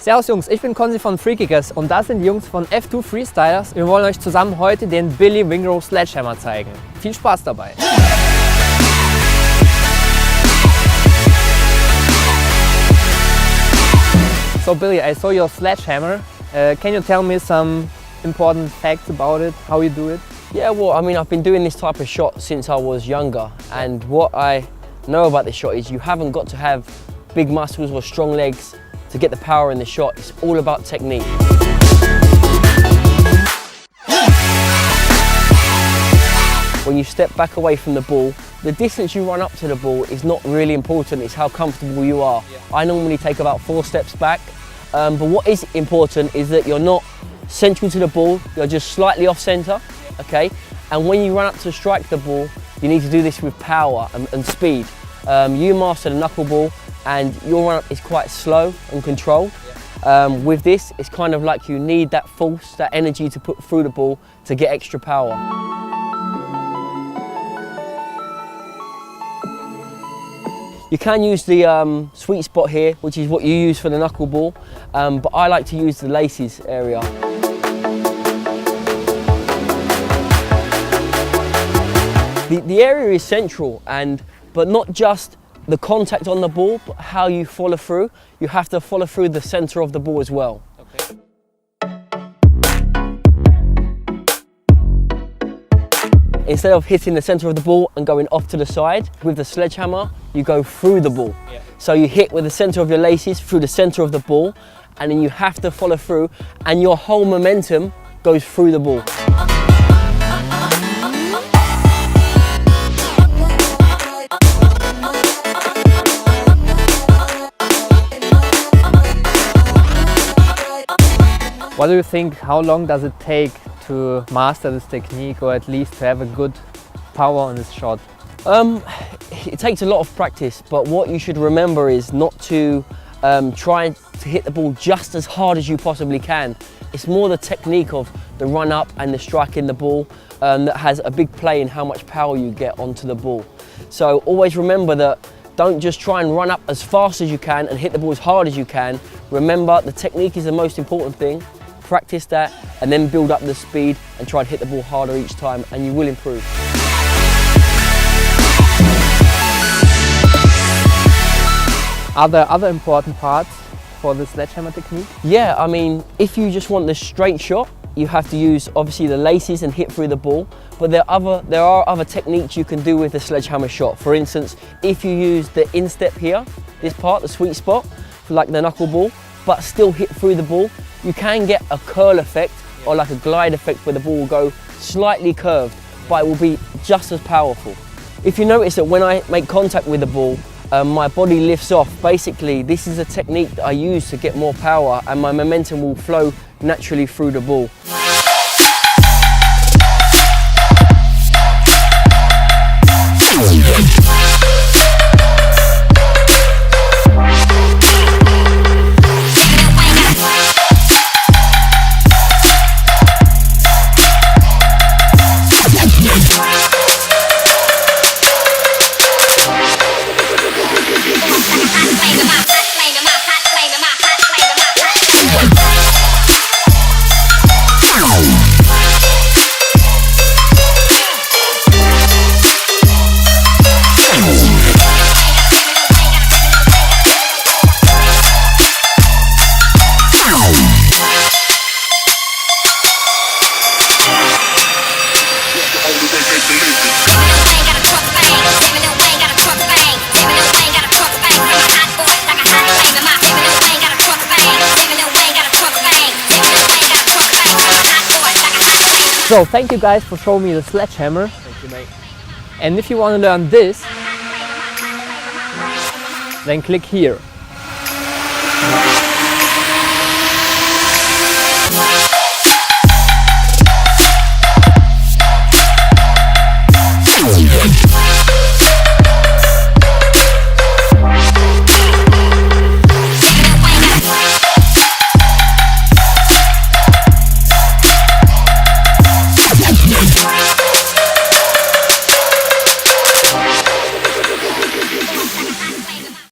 Servus Jungs, ich bin Konzi von Freakickerz und das sind die Jungs von F2 Freestylers. Wir wollen euch zusammen heute den Billy Wingrove Sledgehammer zeigen. Viel Spaß dabei! So Billy, I saw your sledgehammer. Can you tell me some important facts about it, how you do it? Yeah, well, I mean, I've been doing this type of shot since I was younger, and what I know about this shot is you haven't got to have big muscles or strong legs to get the power in the shot. It's all about technique. When you step back away from the ball, the distance you run up to the ball is not really important, it's how comfortable you are. I normally take about 4 steps back, but what is important is that you're not central to the ball, you're just slightly off centre, okay? And when you run up to strike the ball, you need to do this with power and speed. You master the knuckleball and your run up is quite slow and controlled. With this, it's kind of like you need that force, that energy to put through the ball to get extra power. You can use the sweet spot here, which is what you use for the knuckleball, but I like to use the laces area. The area is central, but not just the contact on the ball, but how you follow through. You have to follow through the centre of the ball as well. Okay. Instead of hitting the centre of the ball and going off to the side, with the sledgehammer, you go through the ball. Yeah. So you hit with the centre of your laces through the centre of the ball, and then you have to follow through, and your whole momentum goes through the ball. What do you think, how long does it take to master this technique, or at least to have a good power on this shot? It takes a lot of practice, but what you should remember is not to try to hit the ball just as hard as you possibly can. It's more the technique of the run up and the striking the ball that has a big play in how much power you get onto the ball. So always remember that don't just try and run up as fast as you can and hit the ball as hard as you can. Remember, the technique is the most important thing. Practice that and then build up the speed and try and hit the ball harder each time, and you will improve. Are there other important parts for the sledgehammer technique? Yeah, I mean, if you just want the straight shot, you have to use obviously the laces and hit through the ball, but there are other techniques you can do with the sledgehammer shot. For instance, if you use the instep here, this part, the sweet spot, for like the knuckleball, but still hit through the ball, you can get a curl effect or like a glide effect where the ball will go slightly curved, but it will be just as powerful. If you notice that when I make contact with the ball, my body lifts off. Basically, this is a technique that I use to get more power, and my momentum will flow naturally through the ball. So thank you guys for showing me the sledgehammer. Thank you, mate. And if you want to learn this, then click here.